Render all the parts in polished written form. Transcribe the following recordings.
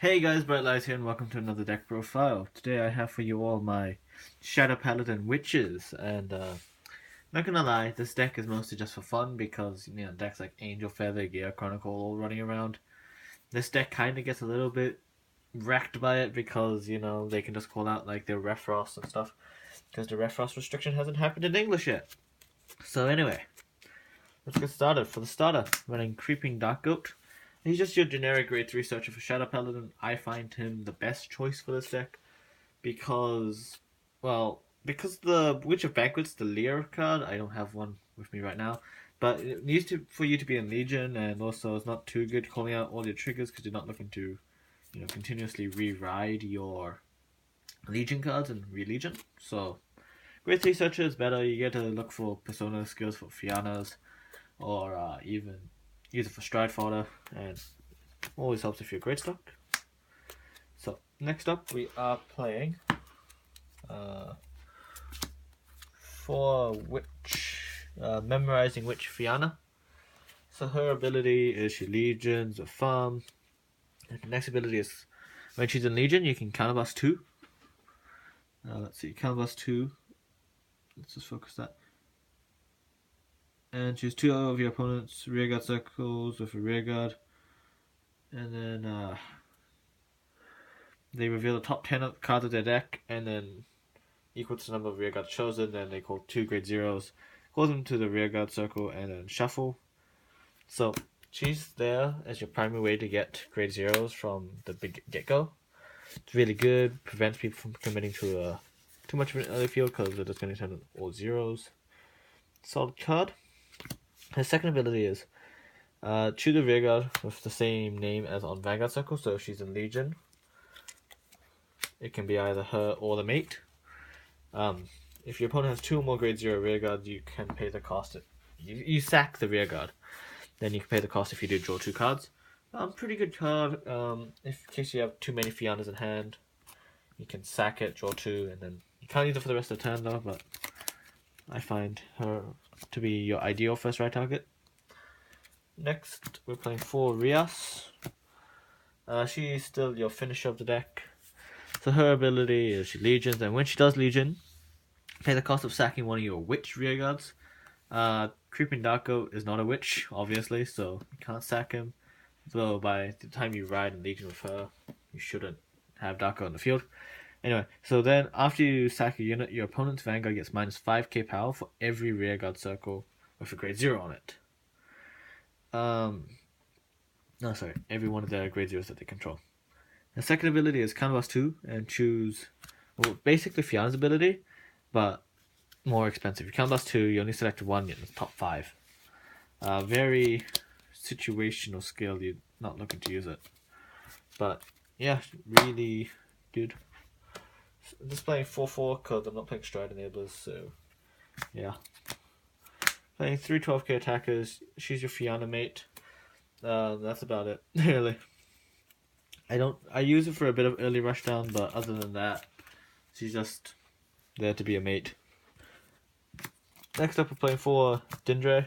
Hey guys, Bright Lights here and welcome to another deck profile. Today I have for you all my Shadow Paladin Witches, and not gonna lie, this deck is mostly just for fun because, decks like Angel Feather, Gear Chronicle all running around. This deck kinda gets a little bit wrecked by it because, they can just call out like their Refrost and stuff because the Refrost restriction hasn't happened in English yet. So anyway, let's get started. For the starter, running Creeping Dark Goat. He's just your generic grade 3 searcher for Shadow Paladin. I find him the best choice for this deck because, because the Witch of Banquet's the Lear card. I don't have one with me right now, but it needs to for you to be in Legion, and also it's not too good calling out all your triggers because you're not looking to, continuously re-ride your Legion cards and re-Legion. So, grade 3 searcher is better. You get to look for Persona skills for Fiannas, or even use it for Stride Fodder, and always helps if you're great stock. So next up we are playing for Witch, Memorizing Witch Fianna. So her ability is she Legions a farm. And the next ability is when she's in Legion, you can counterblast 2. Let's see, counterblast 2. Let's just focus that. And choose 2 of your opponent's rearguard circles with a rearguard. And then they reveal the top 10 cards of their deck, and then equal to the number of rearguards chosen. Then they call 2 grade zeros, call them to the rearguard circle, and then shuffle. So she's there as your primary way to get grade zeros from the big get-go. It's really good, prevents people from committing to too much of an early field because they're just going to turn all zeros. Solid card. Her second ability is choose a rearguard with the same name as on Vanguard Circle. So if she's in Legion, it can be either her or the mate. If your opponent has 2 or more grade 0 rearguards, you can pay the cost. You sack the rearguard. Then you can pay the cost if you do draw 2 cards. Pretty good card. In case you have too many Fiannas in hand, you can sack it, draw 2, and then you can't use it for the rest of the turn though, but I find her to be your ideal first right target. Next, we're playing for Rias. She's still your finisher of the deck. So her ability is she Legions, and when she does Legion, pay the cost of sacking one of your Witch rearguards. Creeping Dark Goat is not a Witch, obviously, so you can't sack him. Though by the time you ride in Legion with her, you shouldn't have Dark Goat on the field. Anyway, so then after you sack a unit, your opponent's Vanguard gets minus 5k power for every rearguard circle with a grade 0 on it. Every one of their grade 0s that they control. The second ability is counterblast 2 and choose, basically Fianna's ability, but more expensive. You counterblast 2, you only select 1 in the top 5. Very situational skill, you're not looking to use it. But yeah, really good. I'm just playing 4/4 because I'm not playing Stride Enablers, so yeah. Playing 3 12k attackers, she's your Fianna mate. That's about it, really. I use it for a bit of early rushdown, but other than that, she's just there to be a mate. Next up, we're playing for Dindre.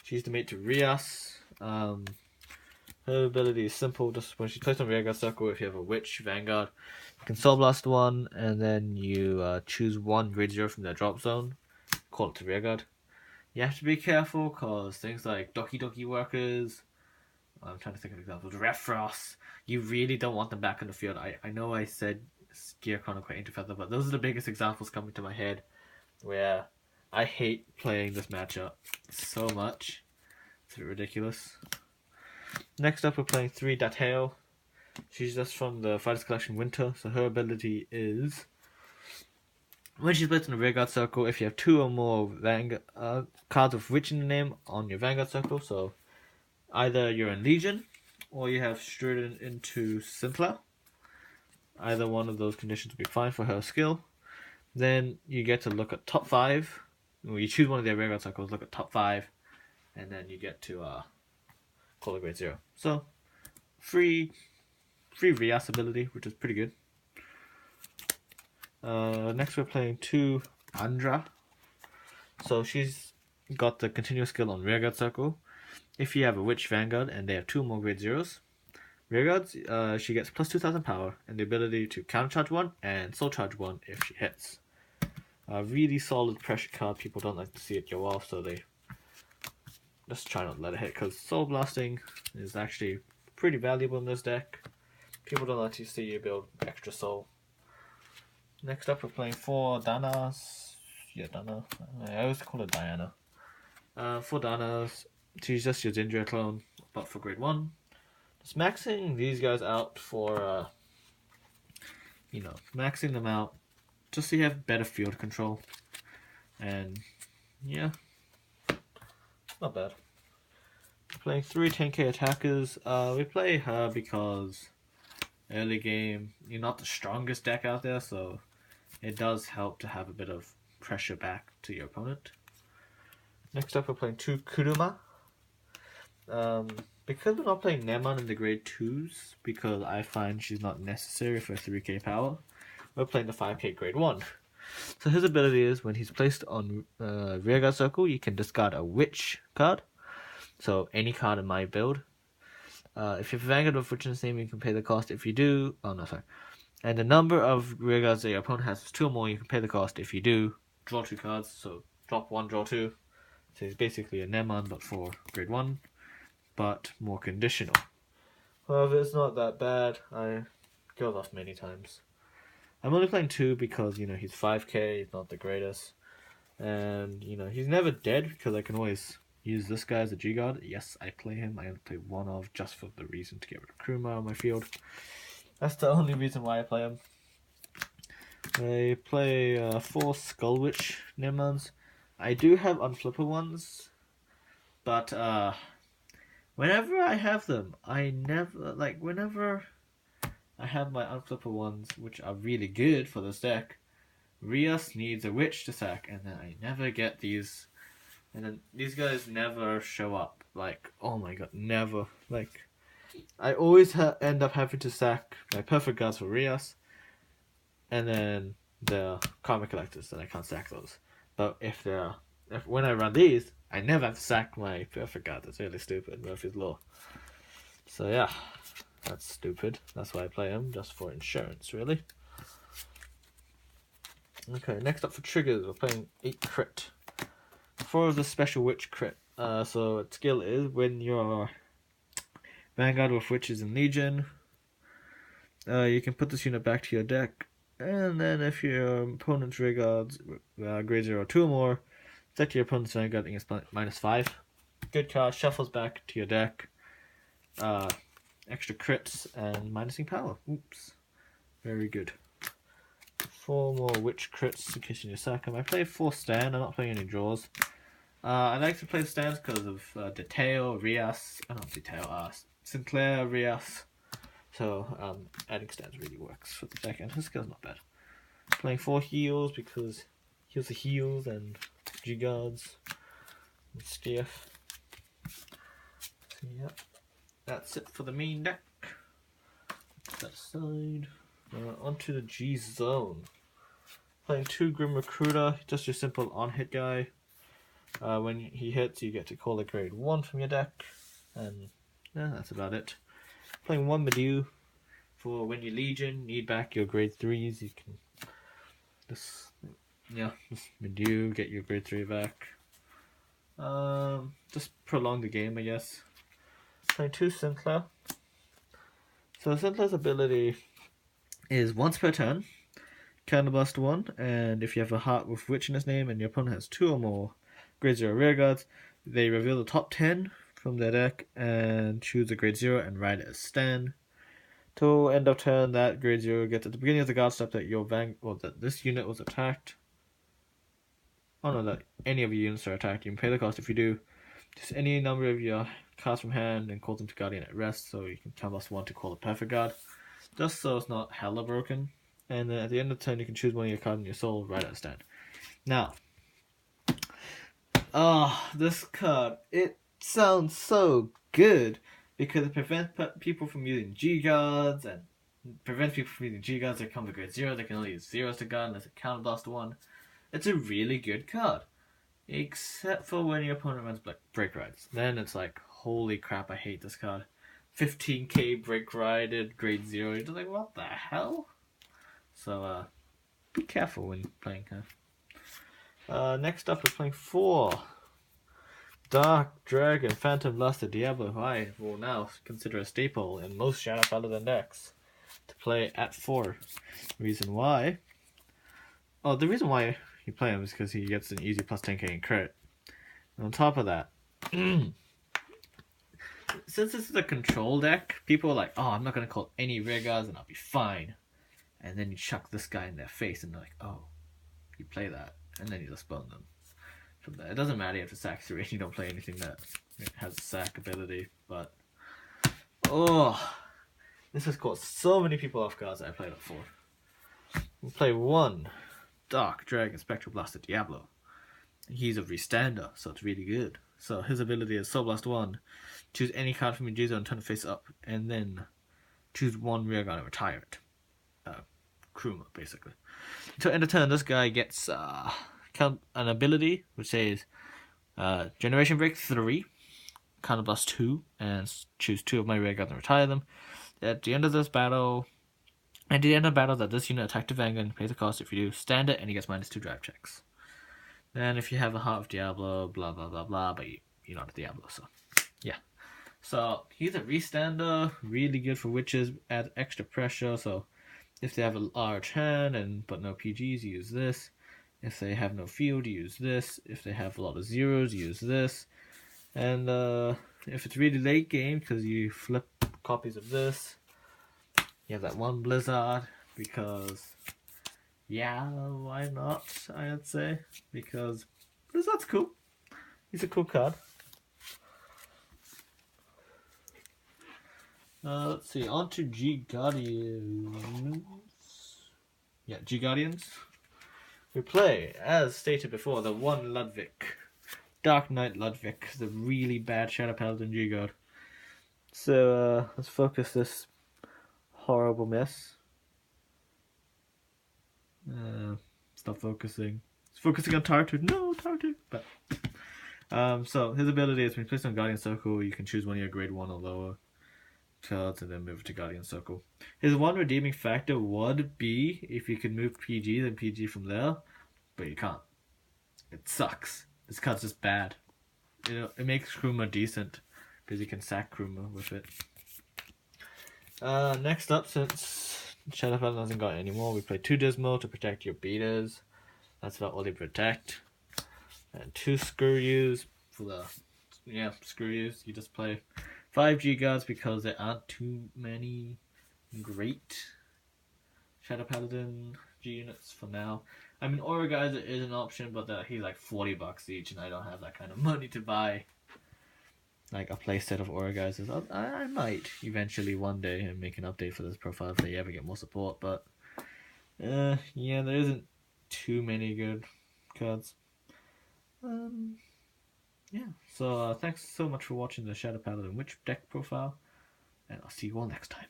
She's the mate to Rias. Her ability is simple. Just when she's placed on rearguard circle, if you have a Witch Vanguard, you can Soul Blast 1, and then you choose 1 grade 0 from their drop zone, call it to rearguard. You have to be careful because things like Doki Doki Workers, I'm trying to think of examples, Refrost, you really don't want them back on the field. I know I said Gear Chronicle Angel Feather, but those are the biggest examples coming to my head where I hate playing this matchup so much. It's ridiculous. Next up, we're playing 3 Datale. She's just from the Fighters Collection Winter, so her ability is when she's placed in a rearguard circle, if you have 2 or more cards of Witch in the name on your Vanguard circle, so either you're in Legion or you have Striden into Scintilla, either one of those conditions will be fine for her skill. Then you get to look at top 5. You choose one of their rearguard circles, look at top 5, and then you get to call a grade 0. So, free Rias ability, which is pretty good. Next we're playing 2 Andra. So she's got the continuous skill on rearguard circle. If you have a Witch Vanguard and they have 2 more grade 0s, Rearguards, she gets plus 2000 power and the ability to countercharge 1 and soul charge 1 if she hits. A really solid pressure card. People don't like to see it go off, so they just try not to let it hit, because soul blasting is actually pretty valuable in this deck. People don't like to see you build extra soul. Next up, we're playing 4 Danas. Yeah, Dana. I always call it Diana. 4 Danas. She's just your Ginger clone, but for grade 1. Just maxing these guys out for, maxing them out just so you have better field control. And, yeah, not bad. We're playing 3 10k attackers. We play her because early game, you're not the strongest deck out there, so it does help to have a bit of pressure back to your opponent. Next up, we're playing 2 Karuma. Because we're not playing Nemon in the grade 2s, because I find she's not necessary for 3k power, we're playing the 5k grade 1. So his ability is, when he's placed on Rearguard Circle, you can discard a Witch card. So any card in my build. If you have Vanguard with Witch in his name, you can pay the cost. If you do... Oh, no, sorry. And the number of Rearguards that your opponent has is 2 or more, you can pay the cost. If you do, draw 2 cards. So drop 1, draw 2. So he's basically a Nemon, but for grade 1. But more conditional. However, it's not that bad. I goes off many times. I'm only playing 2 because, he's 5k, he's not the greatest. And, he's never dead because I can always use this guy as a G-Guard. Yes, I play him. I only play 1 of just for the reason to get rid of Karuma on my field. That's the only reason why I play him. I play 4 Skull Witch Nemons. I do have unflipper ones, but whenever I have them, whenever I have my unflipper ones, which are really good for this deck, Rias needs a witch to sack, and then I never get these. And then these guys never show up. Oh my god, never. I always end up having to sack my perfect guards for Rias, and then the Karma Collectors, and I can't sack those. But when I run these, I never have to sack my perfect guard. That's really stupid. Murphy's Law. So yeah. That's stupid. That's why I play them, just for insurance, really. Okay, next up for triggers, we're playing 8 crit. 4 of the special witch crit. So its skill is, when your Vanguard with Witches in Legion, you can put this unit back to your deck, and then if your opponent's Rearguards grade 0 or 2 or more, set your opponent's Vanguard against -5. Good card, shuffles back to your deck. Extra crits and minusing power. Oops. Very good. 4 more witch crits in case you need to sack them. I play 4 stand. I'm not playing any draws. I like to play the stands because of Detail, Rias. Not Detail, Sinclair, Rias. So adding stands really works for the deck, and his skill's not bad. Playing 4 heals because heals the heals and G-Guards and stuff. So, yep. That's it for the main deck. Put that aside. Onto the G zone. Playing 2 Grim Recruiter, just your simple on-hit guy. When he hits, you get to call a grade 1 from your deck. And yeah, that's about it. Playing 1 Medew. For when you Legion, need back your grade 3s, you can just Medew, get your grade 3 back. Just prolong the game, I guess. Playing 2 Sinclair. So Sinclair's ability is once per turn, counterblast 1, and if you have a heart with Witch in his name and your opponent has 2 or more grade 0 rearguards, they reveal the top 10 from their deck and choose a grade 0 and ride it as stand. Till end of turn, that grade 0 gets at the beginning of the guard step that your that this unit was attacked. Oh no, that any of your units are attacked. You can pay the cost if you do. Just any number of your cards from hand and call them to Guardian at rest, so you can counterblast 1 to call a perfect guard. Just so it's not hella broken. And then at the end of the turn, you can choose one of your cards in your soul, right at a stand. Now, this card, it sounds so good because it prevents people from using G-Guards and prevents people from using G-Guards that come to grade 0. They can only use 0s to guard unless it counterblast 1. It's a really good card. Except for when your opponent runs Break Rides. Then it's like, holy crap, I hate this card. 15k break rided grade 0. You're just like, what the hell? So be careful when playing her. Next up, we're playing 4 Dark Dragon Phantom Blaster Diablo, who I will now consider a staple in most Shadow Paladin decks to play at 4. Reason why? Oh, the reason why you play him is because he gets an easy plus 10k in crit. And on top of that, since this is a control deck, people are like, oh, I'm not going to call any rear guards and I'll be fine. And then you chuck this guy in their face and they're like, oh, you play that. And then you just bone them. From there. It doesn't matter if it's sack 3 and you don't play anything that has a sack ability, but this has caught so many people off guard that I played it for. We'll play 1 Dark Dragon Spectral Blaster Diablo. He's a restander, so it's really good. So his ability is Soul Blast 1. Choose any card from your G zone, turn it face up, and then choose 1 rear guard and retire it. Karuma, basically. So end of turn, this guy gets count an ability which says Generation Break 3, Counter Blast 2, and choose 2 of my rear guards and retire them. At the end of this battle, that this unit attacked the Vanguard and pays the cost. If you do, stand it, and he gets -2 drive checks. Then if you have a Heart of Diablo, blah blah blah blah, but you're not a Diablo, so yeah. So he's a restander, really good for witches, adds extra pressure. So if they have a large hand but no PGs, you use this. If they have no field, you use this. If they have a lot of zeros, you use this. And if it's really late game, because you flip copies of this, you have that 1 Blizzard, because yeah, why not, I'd say, because Blizzard's cool. He's a cool card. Let's see, on to G Guardians. Yeah, G Guardians. We play, as stated before, the 1 Ludwig. Dark Knight Ludwig, the really bad Shadow Paladin G Guard. So let's focus this horrible mess. Stop focusing. It's focusing on Tartu. No, Tartu. But so his ability is when you place on Guardian Circle, you can choose one of your grade 1 or lower cards and then move to Guardian Circle. His one redeeming factor would be if you could move PG, then PG from there, but you can't. It sucks. This card's just bad. It makes Karuma decent because you can sack Karuma with it. Next up, since Shadow Paladin hasn't got any more, we play 2 Dismal to protect your beaters. That's about all they protect. And 2 Screw Yous for the Screw Yous. You just play 5 G Guards because there aren't too many great Shadow Paladin G units for now. I mean, Aura Geyser is an option, but he's like $40 each, and I don't have that kind of money to buy like a playset of Aura Geysers. I might eventually one day and make an update for this profile if they ever get more support, but yeah, there isn't too many good cards. Yeah, so thanks so much for watching the Shadow Paladin Witch deck profile, and I'll see you all next time.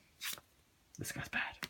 This guy's bad.